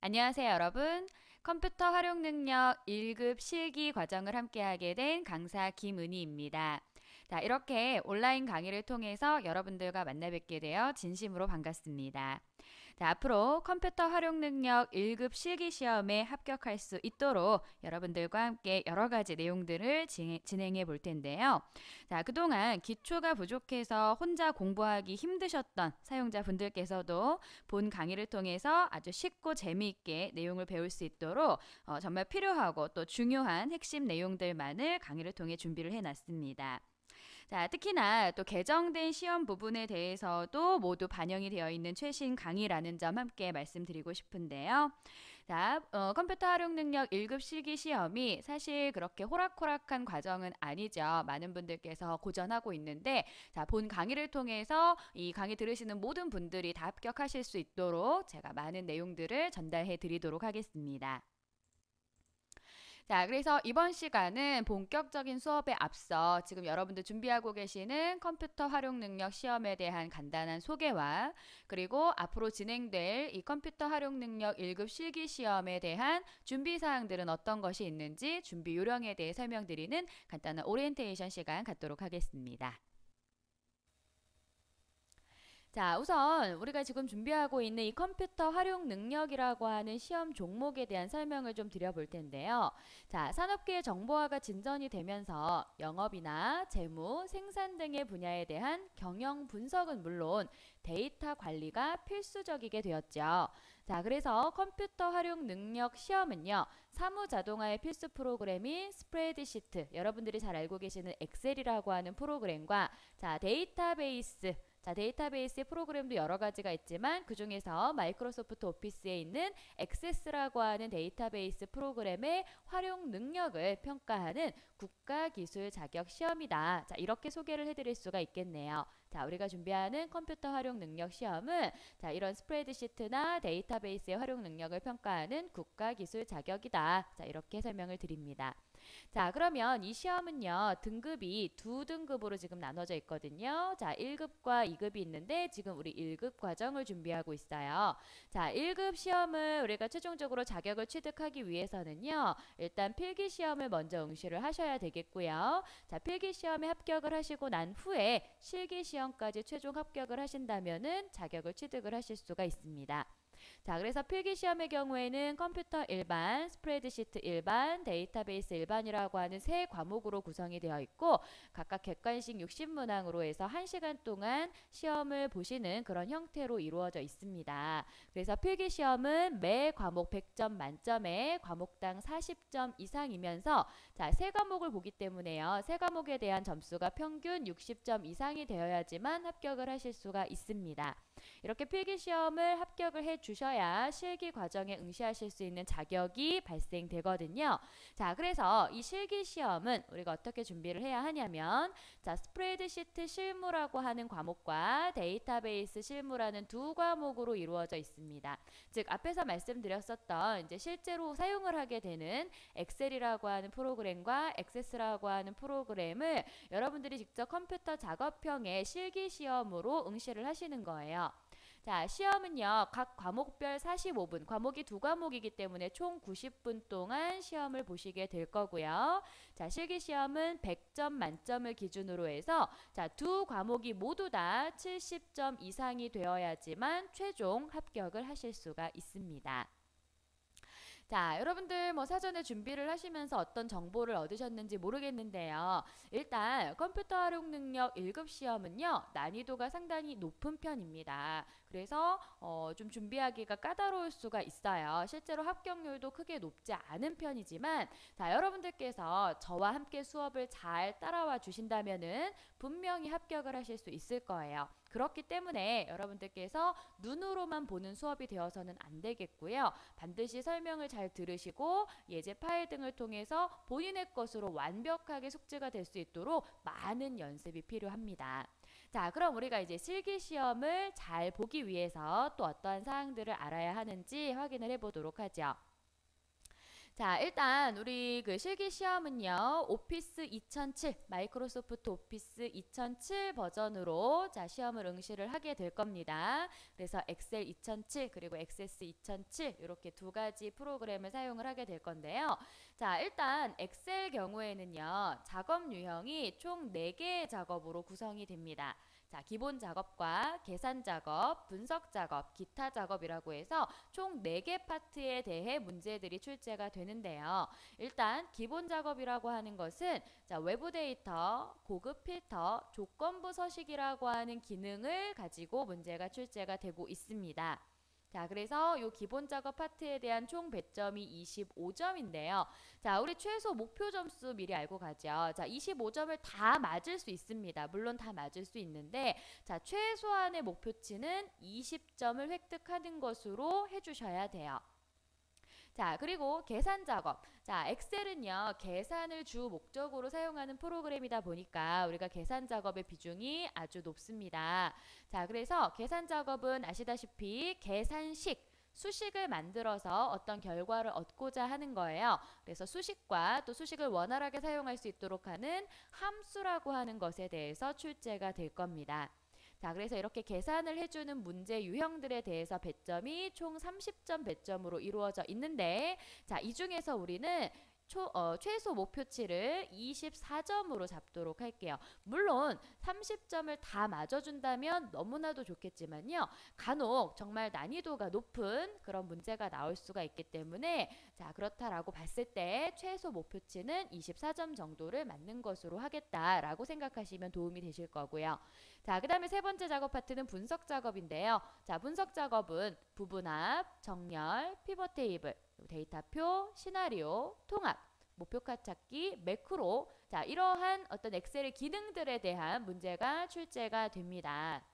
안녕하세요, 여러분. 컴퓨터 활용 능력 1급 실기 과정을 함께하게 된 강사 김은희입니다. 자, 이렇게 온라인 강의를 통해서 여러분들과 만나 뵙게 되어 진심으로 반갑습니다. 자, 앞으로 컴퓨터 활용 능력 1급 실기 시험에 합격할 수 있도록 여러분들과 함께 여러 가지 내용들을 진행해 볼 텐데요. 자, 그동안 기초가 부족해서 혼자 공부하기 힘드셨던 사용자분들께서도 본 강의를 통해서 아주 쉽고 재미있게 내용을 배울 수 있도록 정말 필요하고 또 중요한 핵심 내용들만을 강의를 통해 준비를 해놨습니다. 자, 특히나 또 개정된 시험 부분에 대해서도 모두 반영이 되어 있는 최신 강의라는 점 함께 말씀드리고 싶은데요. 자, 컴퓨터 활용 능력 1급 실기 시험이 사실 그렇게 호락호락한 과정은 아니죠. 많은 분들께서 고전하고 있는데, 자, 본 강의를 통해서 이 강의 들으시는 모든 분들이 다 합격하실 수 있도록 제가 많은 내용들을 전달해 드리도록 하겠습니다. 자, 그래서 이번 시간은 본격적인 수업에 앞서 지금 여러분들 준비하고 계시는 컴퓨터 활용 능력 시험에 대한 간단한 소개와 그리고 앞으로 진행될 이 컴퓨터 활용 능력 1급 실기 시험에 대한 준비 사항들은 어떤 것이 있는지 준비 요령에 대해 설명드리는 간단한 오리엔테이션 시간 갖도록 하겠습니다. 자, 우선 우리가 지금 준비하고 있는 이 컴퓨터 활용 능력이라고 하는 시험 종목에 대한 설명을 좀 드려볼 텐데요. 자, 산업계의 정보화가 진전이 되면서 영업이나 재무, 생산 등의 분야에 대한 경영 분석은 물론 데이터 관리가 필수적이게 되었죠. 자, 그래서 컴퓨터 활용 능력 시험은요, 사무 자동화의 필수 프로그램인 스프레드시트, 여러분들이 잘 알고 계시는 엑셀이라고 하는 프로그램과 자, 데이터베이스, 자, 데이터베이스의 프로그램도 여러 가지가 있지만 그 중에서 마이크로소프트 오피스에 있는 액세스라고 하는 데이터베이스 프로그램의 활용 능력을 평가하는 국가기술 자격 시험이다. 자, 이렇게 소개를 해드릴 수가 있겠네요. 자, 우리가 준비하는 컴퓨터 활용 능력 시험은 자, 이런 스프레드시트나 데이터베이스의 활용 능력을 평가하는 국가기술 자격이다. 자, 이렇게 설명을 드립니다. 자, 그러면 이 시험은요, 등급이 두 등급으로 지금 나눠져 있거든요. 자, 1급과 2급이 있는데 지금 우리 1급 과정을 준비하고 있어요. 자, 1급 시험을 우리가 최종적으로 자격을 취득하기 위해서는요, 일단 필기 시험을 먼저 응시를 하셔야 되겠고요. 자, 필기 시험에 합격을 하시고 난 후에 실기 시험까지 최종 합격을 하신다면은 자격을 취득을 하실 수가 있습니다. 자, 그래서 필기 시험의 경우에는 컴퓨터 일반, 스프레드시트 일반, 데이터베이스 일반이라고 하는 세 과목으로 구성이 되어 있고 각각 객관식 60문항으로 해서 1시간 동안 시험을 보시는 그런 형태로 이루어져 있습니다. 그래서 필기 시험은 매 과목 100점 만점에 과목당 40점 이상이면서 자, 세 과목을 보기 때문에요. 세 과목에 대한 점수가 평균 60점 이상이 되어야지만 합격을 하실 수가 있습니다. 이렇게 필기시험을 합격을 해 주셔야 실기 과정에 응시하실 수 있는 자격이 발생되거든요. 자, 그래서 이 실기시험은 우리가 어떻게 준비를 해야 하냐면 자, 스프레드시트 실무라고 하는 과목과 데이터베이스 실무라는 두 과목으로 이루어져 있습니다. 즉 앞에서 말씀드렸었던 이제 실제로 사용을 하게 되는 엑셀이라고 하는 프로그램과 액세스라고 하는 프로그램을 여러분들이 직접 컴퓨터 작업형의 실기시험으로 응시를 하시는 거예요. 자, 시험은요, 각 과목별 45분, 과목이 두 과목이기 때문에 총 90분 동안 시험을 보시게 될 거고요. 자, 실기 시험은 100점 만점을 기준으로 해서 자, 두 과목이 모두 다 70점 이상이 되어야지만 최종 합격을 하실 수가 있습니다. 자, 여러분들 뭐 사전에 준비를 하시면서 어떤 정보를 얻으셨는지 모르겠는데요. 일단 컴퓨터 활용 능력 1급 시험은요. 난이도가 상당히 높은 편입니다. 그래서 좀 준비하기가 까다로울 수가 있어요. 실제로 합격률도 크게 높지 않은 편이지만 자, 여러분들께서 저와 함께 수업을 잘 따라와 주신다면은 분명히 합격을 하실 수 있을 거예요. 그렇기 때문에 여러분들께서 눈으로만 보는 수업이 되어서는 안 되겠고요. 반드시 설명을 잘 들으시고 예제 파일 등을 통해서 본인의 것으로 완벽하게 숙지가 될 수 있도록 많은 연습이 필요합니다. 자, 그럼 우리가 이제 실기 시험을 잘 보기 위해서 또 어떠한 사항들을 알아야 하는지 확인을 해보도록 하죠. 자, 일단 우리 그 실기 시험은요. 오피스 2007, 마이크로소프트 오피스 2007 버전으로 자, 시험을 응시를 하게 될 겁니다. 그래서 엑셀 2007 그리고 액세스 2007 이렇게 두 가지 프로그램을 사용을 하게 될 건데요. 자, 일단 엑셀 경우에는요. 작업 유형이 총 4개의 작업으로 구성이 됩니다. 자, 기본 작업과 계산 작업, 분석 작업, 기타 작업이라고 해서 총 4개 파트에 대해 문제들이 출제가 되는데요. 일단 기본 작업이라고 하는 것은 자, 외부 데이터, 고급 필터, 조건부 서식이라고 하는 기능을 가지고 문제가 출제가 되고 있습니다. 자, 그래서 이 기본 작업 파트에 대한 총 배점이 25점인데요. 자, 우리 최소 목표 점수 미리 알고 가죠. 자, 25점을 다 맞을 수 있습니다. 물론 다 맞을 수 있는데, 자, 최소한의 목표치는 20점을 획득하는 것으로 해주셔야 돼요. 자, 그리고 계산 작업. 자, 엑셀은요, 계산을 주 목적으로 사용하는 프로그램이다 보니까 우리가 계산 작업의 비중이 아주 높습니다. 자, 그래서 계산 작업은 아시다시피 계산식, 수식을 만들어서 어떤 결과를 얻고자 하는 거예요. 그래서 수식과 또 수식을 원활하게 사용할 수 있도록 하는 함수라고 하는 것에 대해서 출제가 될 겁니다. 자, 그래서 이렇게 계산을 해주는 문제 유형들에 대해서 배점이 총 30점 배점으로 이루어져 있는데, 자, 이 중에서 우리는 최소 목표치를 24점으로 잡도록 할게요. 물론 30점을 다 맞아준다면 너무나도 좋겠지만요. 간혹 정말 난이도가 높은 그런 문제가 나올 수가 있기 때문에 자, 그렇다라고 봤을 때 최소 목표치는 24점 정도를 맞는 것으로 하겠다라고 생각하시면 도움이 되실 거고요. 자, 그 다음에 세 번째 작업 파트는 분석 작업인데요. 자, 분석 작업은 부분합, 정렬, 피벗 테이블, 데이터표, 시나리오, 통합, 목표가 찾기, 매크로. 자, 이러한 어떤 엑셀의 기능들에 대한 문제가 출제가 됩니다.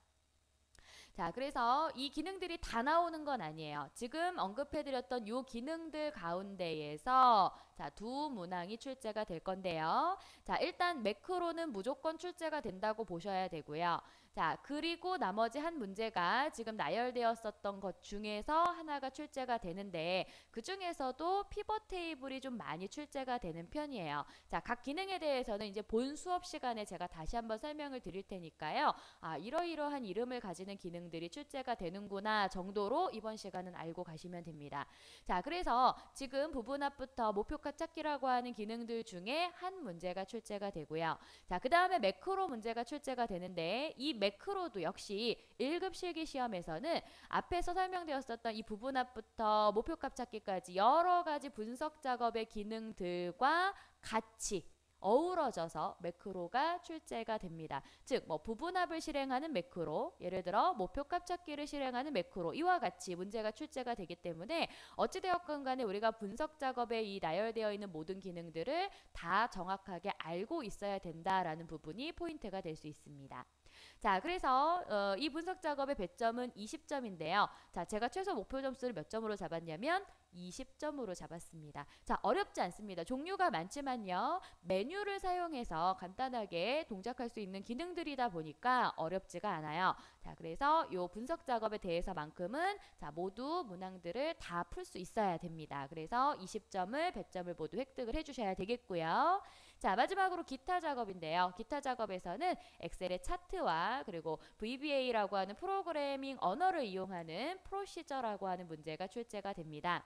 자, 그래서 이 기능들이 다 나오는 건 아니에요. 지금 언급해드렸던 이 기능들 가운데에서 자, 두 문항이 출제가 될 건데요. 자, 일단 매크로는 무조건 출제가 된다고 보셔야 되고요. 자, 그리고 나머지 한 문제가 지금 나열되었었던 것 중에서 하나가 출제가 되는데 그 중에서도 피벗 테이블이 좀 많이 출제가 되는 편이에요. 자, 각 기능에 대해서는 이제 본 수업 시간에 제가 다시 한번 설명을 드릴 테니까요. 아, 이러이러한 이름을 가지는 기능들이 출제가 되는구나 정도로 이번 시간은 알고 가시면 됩니다. 자, 그래서 지금 부분합부터 목표가 찾기라고 하는 기능들 중에 한 문제가 출제가 되고요. 자, 그 다음에 매크로 문제가 출제가 되는데 이 매크로도 역시 1급 실기 시험에서는 앞에서 설명되었었던 이 부분합부터 목표값 찾기까지 여러 가지 분석 작업의 기능들과 같이 어우러져서 매크로가 출제가 됩니다. 즉, 뭐 부분합을 실행하는 매크로, 예를 들어 목표값 찾기를 실행하는 매크로 이와 같이 문제가 출제가 되기 때문에 어찌되었건 간에 우리가 분석 작업에 이 나열되어 있는 모든 기능들을 다 정확하게 알고 있어야 된다라는 부분이 포인트가 될 수 있습니다. 자, 그래서 이 분석 작업의 배점은 20점인데요. 자, 제가 최소 목표 점수를 몇 점으로 잡았냐면 20점으로 잡았습니다. 자, 어렵지 않습니다. 종류가 많지만요. 메뉴를 사용해서 간단하게 동작할 수 있는 기능들이다 보니까 어렵지가 않아요. 자, 그래서 이 분석 작업에 대해서만큼은 자, 모두 문항들을 다 풀 수 있어야 됩니다. 그래서 20점을 배점을 모두 획득을 해주셔야 되겠고요. 자, 마지막으로 기타 작업인데요. 기타 작업에서는 엑셀의 차트와 그리고 VBA라고 하는 프로그래밍 언어를 이용하는 프로시저라고 하는 문제가 출제가 됩니다.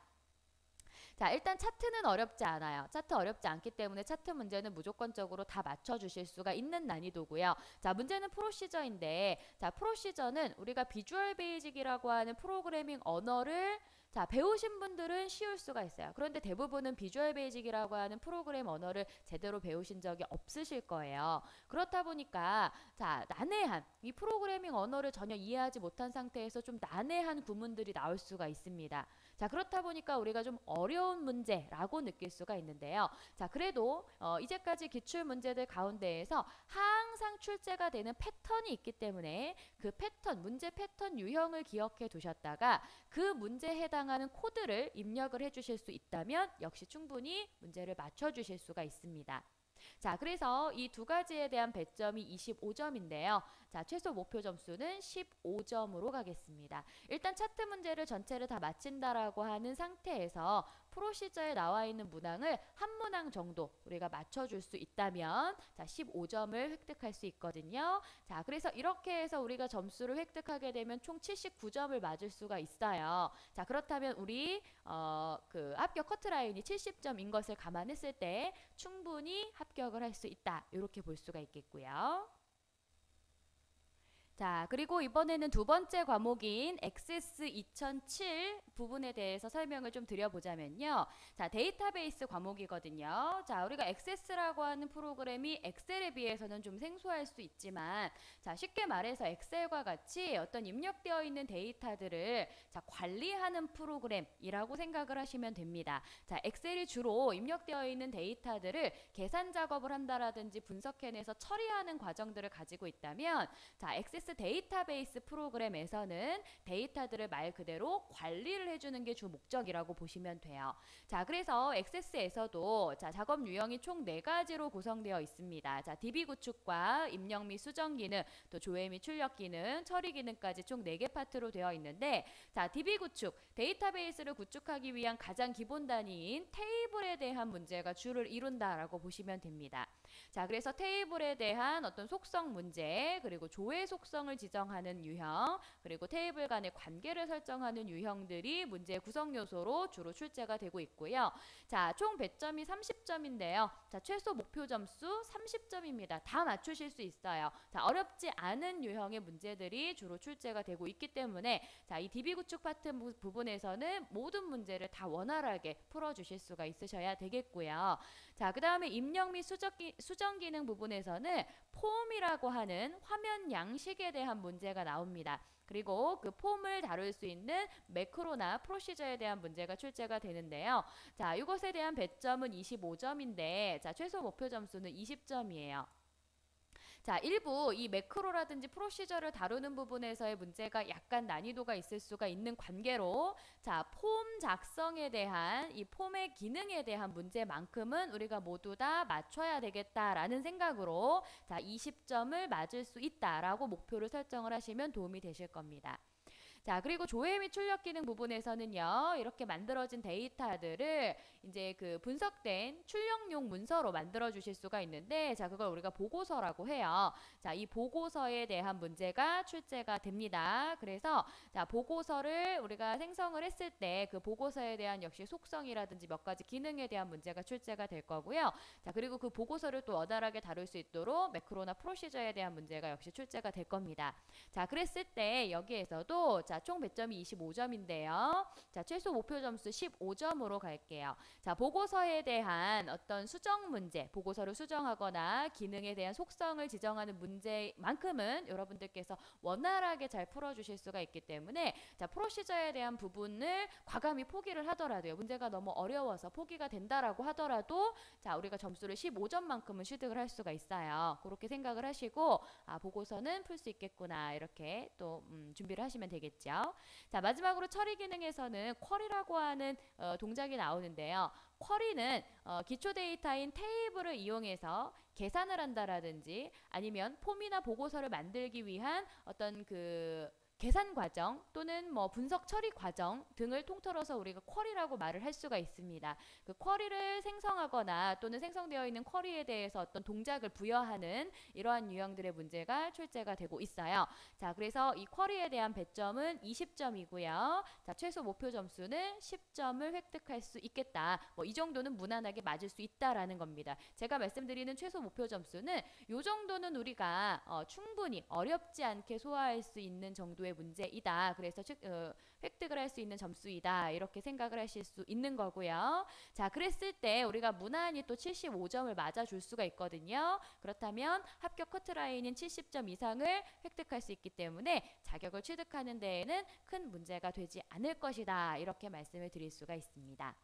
자, 일단 차트는 어렵지 않아요. 차트 어렵지 않기 때문에 차트 문제는 무조건적으로 다 맞춰주실 수가 있는 난이도고요. 자, 문제는 프로시저인데 자, 프로시저는 우리가 비주얼 베이직이라고 하는 프로그래밍 언어를 자, 배우신 분들은 쉬울 수가 있어요. 그런데 대부분은 비주얼 베이직이라고 하는 프로그램 언어를 제대로 배우신 적이 없으실 거예요. 그렇다 보니까 자, 난해한 이 프로그래밍 언어를 전혀 이해하지 못한 상태에서 좀 난해한 구문들이 나올 수가 있습니다. 자, 그렇다 보니까 우리가 좀 어려운 문제라고 느낄 수가 있는데요. 자, 그래도 이제까지 기출 문제들 가운데에서 항상 출제가 되는 패턴이 있기 때문에 그 패턴, 문제 패턴 유형을 기억해 두셨다가 그 문제에 해당하는 코드를 입력을 해 주실 수 있다면 역시 충분히 문제를 맞춰 주실 수가 있습니다. 자, 그래서 이 두 가지에 대한 배점이 25점인데요. 자, 최소 목표 점수는 15점으로 가겠습니다. 일단 차트 문제를 전체를 다 마친다라고 하는 상태에서 프로시저에 나와 있는 문항을 한 문항 정도 우리가 맞춰줄 수 있다면 자, 15점을 획득할 수 있거든요. 자, 그래서 이렇게 해서 우리가 점수를 획득하게 되면 총 79점을 맞을 수가 있어요. 자, 그렇다면 우리 그 합격 커트라인이 70점인 것을 감안했을 때 충분히 합격을 할 수 있다. 이렇게 볼 수가 있겠고요. 자, 그리고 이번에는 두 번째 과목인 액세스 2007 부분에 대해서 설명을 좀 드려보자면요. 자, 데이터베이스 과목이거든요. 자, 우리가 액세스라고 하는 프로그램이 엑셀에 비해서는 좀 생소할 수 있지만, 자, 쉽게 말해서 엑셀과 같이 어떤 입력되어 있는 데이터들을 자, 관리하는 프로그램이라고 생각을 하시면 됩니다. 자, 엑셀이 주로 입력되어 있는 데이터들을 계산 작업을 한다라든지 분석해내서 처리하는 과정들을 가지고 있다면, 자, 액세스 데이터베이스 프로그램에서는 데이터들을 말 그대로 관리를 해주는 게 주 목적이라고 보시면 돼요. 자, 그래서 액세스에서도 자, 작업 유형이 총 4가지로 구성되어 있습니다. 자, DB 구축과 입력 및 수정 기능, 또 조회 및 출력 기능, 처리 기능까지 총 4개 파트로 되어 있는데, 자, DB 구축, 데이터베이스를 구축하기 위한 가장 기본 단위인 테이블에 대한 문제가 주를 이룬다라고 보시면 됩니다. 자, 그래서 테이블에 대한 어떤 속성 문제, 그리고 조회 속성을 지정하는 유형, 그리고 테이블 간의 관계를 설정하는 유형들이 문제의 구성 요소로 주로 출제가 되고 있고요. 자, 총 배점이 30점인데요. 자, 최소 목표 점수 30점입니다. 다 맞추실 수 있어요. 자, 어렵지 않은 유형의 문제들이 주로 출제가 되고 있기 때문에 자, 이 DB 구축 파트 부분에서는 모든 문제를 다 원활하게 풀어주실 수가 있으셔야 되겠고요. 자, 그 다음에 입력 및 수정 기능 부분에서는 폼이라고 하는 화면 양식에 대한 문제가 나옵니다. 그리고 그 폼을 다룰 수 있는 매크로나 프로시저에 대한 문제가 출제가 되는데요. 자, 이것에 대한 배점은 25점인데 자, 최소 목표 점수는 20점이에요. 자, 일부 이 매크로라든지 프로시저를 다루는 부분에서의 문제가 약간 난이도가 있을 수가 있는 관계로 자, 폼 작성에 대한 이 폼의 기능에 대한 문제만큼은 우리가 모두 다 맞춰야 되겠다라는 생각으로 자, 20점을 맞을 수 있다라고 목표를 설정을 하시면 도움이 되실 겁니다. 자, 그리고 조회 및 출력 기능 부분에서는요, 이렇게 만들어진 데이터들을 이제 그 분석된 출력용 문서로 만들어 주실 수가 있는데, 자, 그걸 우리가 보고서라고 해요. 자, 이 보고서에 대한 문제가 출제가 됩니다. 그래서 자, 보고서를 우리가 생성을 했을 때 그 보고서에 대한 역시 속성이라든지 몇 가지 기능에 대한 문제가 출제가 될 거고요. 자, 그리고 그 보고서를 또 원활하게 다룰 수 있도록 매크로나 프로시저에 대한 문제가 역시 출제가 될 겁니다. 자, 그랬을 때 여기에서도 자, 총 배점이 25점인데요. 자, 최소 목표 점수 15점으로 갈게요. 자, 보고서에 대한 어떤 수정 문제, 보고서를 수정하거나 기능에 대한 속성을 지정하는 문제만큼은 여러분들께서 원활하게 잘 풀어주실 수가 있기 때문에 자, 프로시저에 대한 부분을 과감히 포기를 하더라도요. 문제가 너무 어려워서 포기가 된다라고 하더라도 자, 우리가 점수를 15점만큼은 취득을 할 수가 있어요. 그렇게 생각을 하시고 아, 보고서는 풀 수 있겠구나 이렇게 또 준비를 하시면 되겠죠. 자, 마지막으로 처리 기능에서는 쿼리라고 하는 동작이 나오는데요. 쿼리는 기초 데이터인 테이블을 이용해서 계산을 한다라든지 아니면 폼이나 보고서를 만들기 위한 어떤 그 계산 과정 또는 뭐 분석 처리 과정 등을 통틀어서 우리가 쿼리라고 말을 할 수가 있습니다. 그 쿼리를 생성하거나 또는 생성되어 있는 쿼리에 대해서 어떤 동작을 부여하는 이러한 유형들의 문제가 출제가 되고 있어요. 자, 그래서 이 쿼리에 대한 배점은 20점이고요. 자, 최소 목표 점수는 10점을 획득할 수 있겠다. 뭐 이 정도는 무난하게 맞을 수 있다라는 겁니다. 제가 말씀드리는 최소 목표 점수는 이 정도는 우리가 충분히 어렵지 않게 소화할 수 있는 정도의 문제이다. 그래서 획득을 할 수 있는 점수이다. 이렇게 생각을 하실 수 있는 거고요. 자, 그랬을 때 우리가 무난히 또 75점을 맞아줄 수가 있거든요. 그렇다면 합격 커트라인인 70점 이상을 획득할 수 있기 때문에 자격을 취득하는 데에는 큰 문제가 되지 않을 것이다. 이렇게 말씀을 드릴 수가 있습니다.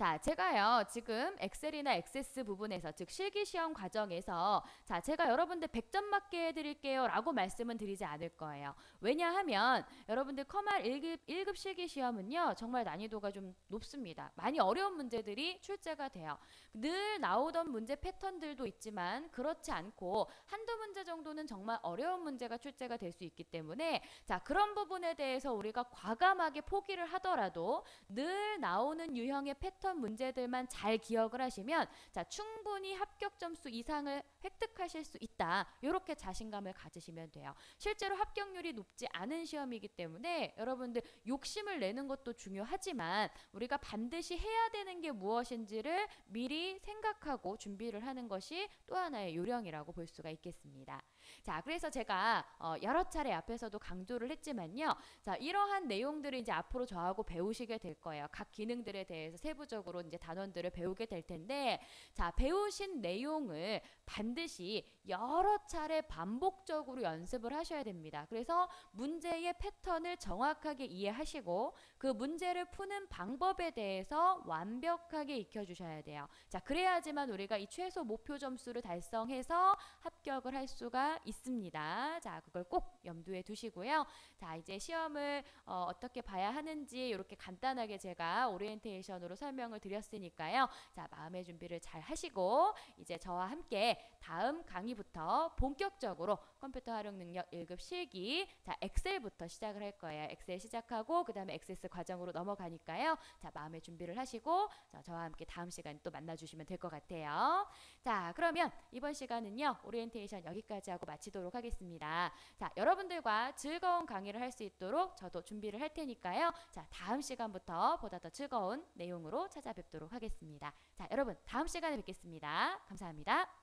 자, 제가요, 지금 엑셀이나 액세스 부분에서, 즉 실기시험 과정에서, 자, 제가 여러분들 100점 맞게 해드릴게요 라고 말씀은 드리지 않을 거예요. 왜냐하면 여러분들 커말 1급 실기시험은요, 정말 난이도가 좀 높습니다. 많이 어려운 문제들이 출제가 돼요. 늘 나오던 문제 패턴들도 있지만 그렇지 않고 한두 문제 정도는 정말 어려운 문제가 출제가 될 수 있기 때문에, 자, 그런 부분에 대해서 우리가 과감하게 포기를 하더라도 늘 나오는 유형의 패턴 문제들만 잘 기억을 하시면, 자, 충분히 합격 점수 이상을 획득하실 수 있다. 이렇게 자신감을 가지시면 돼요. 실제로 합격률이 높지 않은 시험이기 때문에 여러분들 욕심을 내는 것도 중요하지만 우리가 반드시 해야 되는 게 무엇인지를 미리 생각하고 준비를 하는 것이 또 하나의 요령이라고 볼 수가 있겠습니다. 자, 그래서 제가 여러 차례 앞에서도 강조를 했지만요. 자, 이러한 내용들을 이제 앞으로 저하고 배우시게 될 거예요. 각 기능들에 대해서 세부적으로 이제 단원들을 배우게 될 텐데, 자, 배우신 내용을 반드시 여러 차례 반복적으로 연습을 하셔야 됩니다. 그래서 문제의 패턴을 정확하게 이해하시고 그 문제를 푸는 방법에 대해서 완벽하게 익혀주셔야 돼요. 자, 그래야지만 우리가 이 최소 목표 점수를 달성해서 합격을 할 수가 있습니다. 자, 그걸 꼭 염두에 두시고요. 자, 이제 시험을 어떻게 봐야 하는지 이렇게 간단하게 제가 오리엔테이션으로 설명을 드렸으니까요. 자, 마음의 준비를 잘 하시고 이제 저와 함께 다음 강의부터 본격적으로 컴퓨터 활용 능력 1급 실기, 자, 엑셀부터 시작을 할 거예요. 엑셀 시작하고 그 다음에 액세스 과정으로 넘어가니까요. 자, 마음의 준비를 하시고 저와 함께 다음 시간에 또 만나주시면 될 것 같아요. 자, 그러면 이번 시간은요, 오리엔테이션 여기까지 하고 마치도록 하겠습니다. 자, 여러분들과 즐거운 강의를 할 수 있도록 저도 준비를 할 테니까요. 자, 다음 시간부터 보다 더 즐거운 내용으로 찾아뵙도록 하겠습니다. 자, 여러분 다음 시간에 뵙겠습니다. 감사합니다.